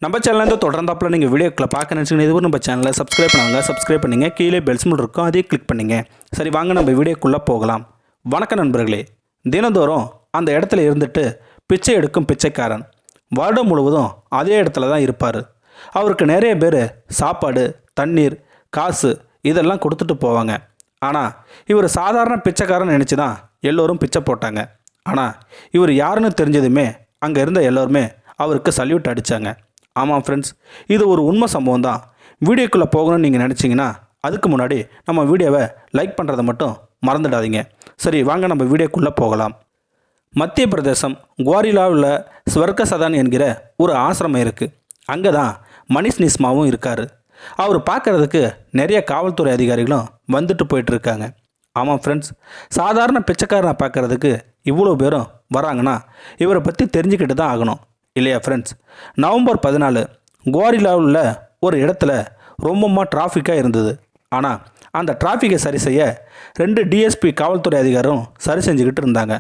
நம்ம சேனல்லேருந்து தொடர்ந்தாப்பில் நீங்கள் வீடியோக்களை பார்க்க நினச்சிங்கன்னா இதுவும் நம்ம சேனலை சப்ஸ்கிரைப் பண்ணுங்க கீழே பெல் சிம்பிள் இருக்கும் அதையும் கிளிக் பண்ணுங்க. சரி வாங்க நம்ம வீடியோக்குள்ளே போகலாம். வணக்கம் நண்பர்களே. தினந்தோறும் அந்த இடத்துல இருந்துட்டு பிச்சை எடுக்கும் பிச்சைக்காரன் வருடம் முழுவதும் அதே இடத்துல தான் இருப்பார். அவருக்கு நிறைய பேர் சாப்பாடு, தண்ணீர், காசு இதெல்லாம் கொடுத்துட்டு போவாங்க. ஆனால் இவர் சாதாரண பிச்சைக்காரன் நினச்சி தான் எல்லோரும் பிச்சை போட்டாங்க. ஆனால் இவர் யாருன்னு தெரிஞ்சதுமே அங்கே இருந்த எல்லோருமே அவருக்கு சல்யூட் அடித்தாங்க. ஆமாம் ஃப்ரெண்ட்ஸ், இது ஒரு உண்மை சம்பவம் தான். வீடியோக்குள்ளே போகணும்னு நீங்கள் நினச்சிங்கன்னா அதுக்கு முன்னாடி நம்ம வீடியோவை லைக் பண்ணுறதை மட்டும் மறந்துடாதீங்க. சரி வாங்க நம்ம வீடியோக்குள்ளே போகலாம். மத்திய பிரதேசம் குவாரிலாவில் ஸ்வர்க சதான் என்கிற ஒரு ஆசிரமம் இருக்குது. அங்கே தான் மணிஷ் நிஸ்மாவும் இருக்கார். அவர் பார்க்குறதுக்கு நிறைய காவல்துறை அதிகாரிகளும் வந்துட்டு போயிட்டுருக்காங்க. ஆமாம் ஃப்ரெண்ட்ஸ், சாதாரண பிச்சைக்காரனை பார்க்குறதுக்கு இவ்வளோ பேரும் வராங்கன்னா இவரை பற்றி தெரிஞ்சுக்கிட்டு தான் ஆகணும் இல்லையா ஃப்ரெண்ட்ஸ்? நவம்பர் 14 குவாரிலாவில் ஒரு இடத்துல ரொம்பமாக டிராஃபிக்காக இருந்தது. ஆனால் அந்த டிராஃபிக்கை சரி செய்ய 2 டிஎஸ்பி காவல்துறை அதிகாரியும் சரி செஞ்சுக்கிட்டு இருந்தாங்க.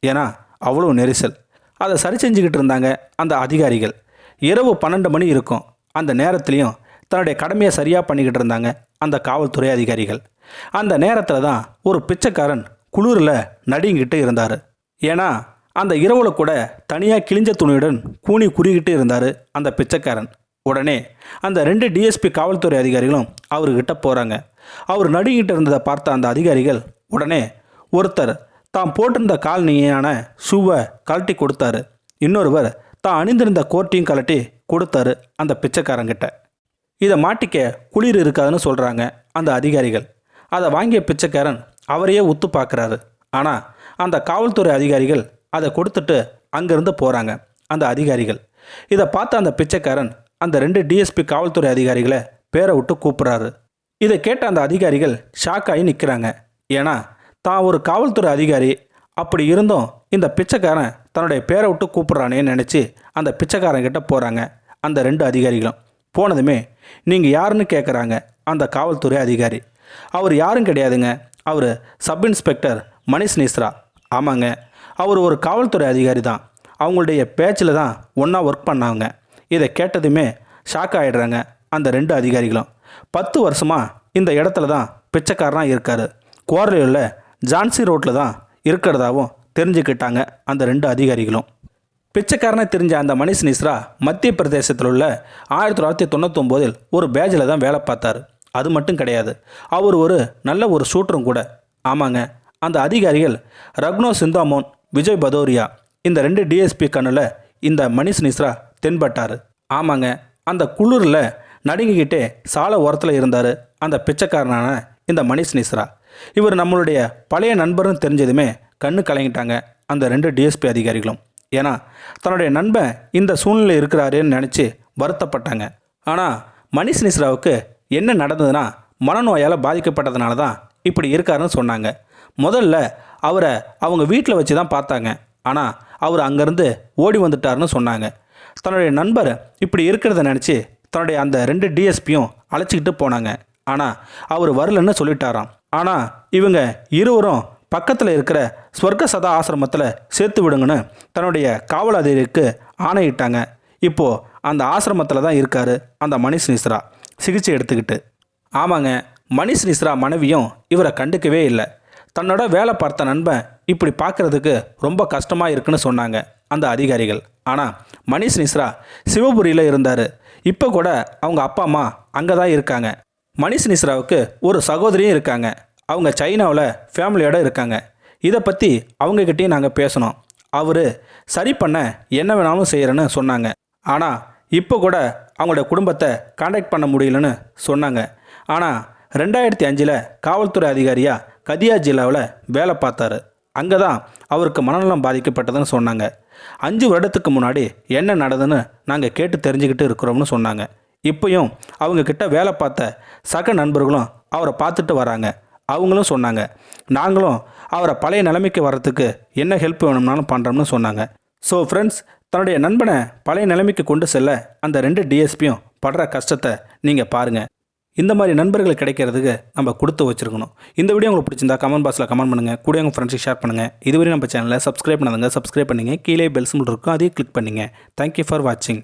ஏன்னா அவ்வளோ நெரிசல். அதை சரி செஞ்சுக்கிட்டு இருந்தாங்க அந்த அதிகாரிகள். இரவு 12 மணி இருக்கும். அந்த நேரத்துலையும் தன்னுடைய கடமையை சரியாக பண்ணிக்கிட்டு இருந்தாங்க அந்த காவல்துறை அதிகாரிகள். அந்த நேரத்தில் தான் ஒரு பிச்சைக்காரன் குளிரில் நடுங்கிட்டு இருந்தார். ஏன்னா அந்த இரவில் கூட தனியாக கிழிஞ்ச துணியுடன் கூனி குறுகிட்டு இருந்தார் அந்த பிச்சைக்காரன். உடனே அந்த 2 டிஎஸ்பி காவல்துறை அதிகாரிகளும் அவர்கிட்ட போகிறாங்க. அவர் நடுங்கிட்டு இருந்ததை பார்த்த அந்த அதிகாரிகள் உடனே ஒருத்தர் தான் போட்டிருந்த காலணியான ஷூவை கழட்டி கொடுத்தாரு. இன்னொருவர் தான் அணிந்திருந்த கோர்ட்டையும் கழட்டி கொடுத்தாரு அந்த பிச்சைக்காரங்கிட்ட. இதை மாட்டிக்க குளிர் இருக்காதுன்னு சொல்கிறாங்க அந்த அதிகாரிகள். அதை வாங்கிய பிச்சைக்காரன் அவரையே உத்து பார்க்குறாரு. ஆனால் அந்த காவல்துறை அதிகாரிகள் அதை கொடுத்துட்டு அங்கேருந்து போகிறாங்க அந்த அதிகாரிகள். இதை பார்த்த அந்த பிச்சைக்காரன் அந்த 2 டிஎஸ்பி காவல்துறை அதிகாரிகளை பேரை விட்டு கூப்பிட்றாரு. இதை கேட்ட அந்த அதிகாரிகள் ஷாக் ஆகி நிற்கிறாங்க. ஏன்னா தான் ஒரு காவல்துறை அதிகாரி, அப்படி இருந்தும் இந்த பிச்சைக்காரன் தன்னுடைய பேரை விட்டு கூப்பிட்றானேன்னு நினச்சி அந்த பிச்சைக்காரங்கிட்ட போகிறாங்க அந்த 2 அதிகாரிகளும். போனதுமே நீங்கள் யாருன்னு கேட்குறாங்க அந்த காவல்துறை அதிகாரி. அவர் யாரும் கிடையாதுங்க, அவர் சப் இன்ஸ்பெக்டர் மணிஷ் நிஸ்ரா. ஆமாங்க, அவர் ஒரு காவல்துறை அதிகாரி தான். அவங்களுடைய பேச்சில் தான் ஒன்றா ஒர்க் பண்ணாங்க. இதை கேட்டதுமே ஷாக் ஆகிடுறாங்க அந்த 2 அதிகாரிகளும். 10 வருஷமாக இந்த இடத்துல தான் பிச்சைக்காரனாக இருக்கார். குவாரிலில் ஜான்சி ரோட்டில் தான் இருக்கிறதாவும் தெரிஞ்சுக்கிட்டாங்க அந்த 2 அதிகாரிகளும். பிச்சைக்காரனை தெரிஞ்ச அந்த மணிஷ் நிஸ்ரா மத்திய பிரதேசத்தில் உள்ள 1999 ஒரு பேஜில் தான் வேலை பார்த்தார். அது மட்டும் கிடையாது, அவர் ஒரு நல்ல ஒரு ஷூட்டரும் கூட. ஆமாங்க, அந்த அதிகாரிகள் ரக்னோ சிந்தாமோன், விஜய் பதோரியா இந்த 2 டிஎஸ்பி கண்ணில் இந்த மணிஷ் நிஸ்ரா தென்பட்டார். ஆமாங்க, அந்த குளிரில் நடுங்கிக்கிட்டே சாலை ஓரத்தில் இருந்தார் அந்த பிச்சைக்காரனான இந்த மணிஷ் நிஸ்ரா. இவர் நம்மளுடைய பழைய நண்பர்னு தெரிஞ்சதுமே கண்ணு கலங்கிட்டாங்க அந்த 2 டிஎஸ்பி அதிகாரிகளும். ஏன்னா தன்னுடைய நண்பன் இந்த சூழ்நிலை இருக்கிறாருன்னு நினச்சி வருத்தப்பட்டாங்க. ஆனால் மணிஷ் நிஸ்ராவுக்கு என்ன நடந்ததுன்னா மனநோயால் பாதிக்கப்பட்டதுனால தான் இப்படி இருக்காருன்னு சொன்னாங்க. முதல்ல அவரை அவங்க வீட்டில் வச்சு தான் பார்த்தாங்க. ஆனால் அவர் அங்கேருந்து ஓடி வந்துட்டாருன்னு சொன்னாங்க. தன்னுடைய நண்பர் இப்படி இருக்கிறத நினச்சி தன்னுடைய அந்த 2 டிஎஸ்பியும் அழைச்சிக்கிட்டு போனாங்க. ஆனால் அவர் வரலன்னு சொல்லிட்டாராம். ஆனால் இவங்க இருவரும் பக்கத்தில் இருக்கிற ஸ்வர்க சதா ஆசிரமத்தில் சேர்த்து விடுங்கன்னு தன்னுடைய காவல் அதிகாரிக்கு ஆணையிட்டாங்க. இப்போது அந்த ஆசிரமத்தில் தான் இருக்கார் அந்த மணிஷ் நிஸ்ரா சிகிச்சை எடுத்துக்கிட்டு. ஆமாங்க, மணிஷ் நிஸ்ரா மனைவியும் இவரை கண்டுக்கவே இல்லை. தன்னோட வேலை பார்த்த நண்பன் இப்படி பார்க்குறதுக்கு ரொம்ப கஷ்டமாக இருக்குன்னு சொன்னாங்க அந்த அதிகாரிகள். ஆனால் மணிஷ் நிஸ்ரா சிவபுரியில் இருந்தார். இப்போ கூட அவங்க அப்பா அம்மா அங்கே தான் இருக்காங்க. மணிஷ் நிஸ்ராவுக்கு ஒரு சகோதரியும் இருக்காங்க. அவங்க சைனாவில் ஃபேமிலியோடு இருக்காங்க. இதை பற்றி அவங்கக்கிட்டேயும் நாங்கள் பேசணும். அவர் சரி பண்ண என்ன வேணாலும் செய்கிறேன்னு சொன்னாங்க. ஆனால் இப்போ கூட அவங்களோட குடும்பத்தை காண்டாக்ட் பண்ண முடியலன்னு சொன்னாங்க. ஆனால் 2005 காவல்துறை அதிகாரியாக கதியா ஜில்லாவில் வேலை பார்த்தாரு. அங்கே தான் அவருக்கு மனநலம் பாதிக்கப்பட்டதுன்னு சொன்னாங்க. 5 வருடத்துக்கு முன்னாடி என்ன நடந்ததுன்னு நாங்கள் கேட்டு தெரிஞ்சுக்கிட்டு இருக்கிறோம்னு சொன்னாங்க. இப்போயும் அவங்கக்கிட்ட வேலை பார்த்த சக நண்பர்களும் அவரை பார்த்துட்டு வராங்க. அவங்களும் சொன்னாங்க, நாங்களும் அவரை பழைய நிலைமைக்கு வர்றதுக்கு என்ன ஹெல்ப் வேணும்னாலும் பண்ணுறோம்னு சொன்னாங்க. ஸோ ஃப்ரெண்ட்ஸ், தன்னுடைய நண்பனை பழைய நிலைமைக்கு கொண்டு செல்ல அந்த 2 டிஎஸ்பியும் படுற கஷ்டத்தை நீங்கள் பாருங்கள். இந்த மாதிரி நண்பர்கள் கிடைக்கிறதுக்கு நம்ம கொடுத்து வச்சுருக்கணும். இந்த வீடியோ உங்களுக்கு பிடிச்சிருந்தா கமெண்ட் பாக்ஸில் கமெண்ட் பண்ணுங்கள். கூட உங்கள் ஃப்ரெண்ட்ஸுக்கு ஷேர் பண்ணுங்கள். இதுவரை நம்ம சேனலை சப்ஸ்கிரைப் பண்ணுங்க. கீழே பெல் சிம்பிள் இருக்கும், அதையும் கிளிக் பண்ணுங்கள். தேங்க்யூ ஃபார் வாட்சிங்.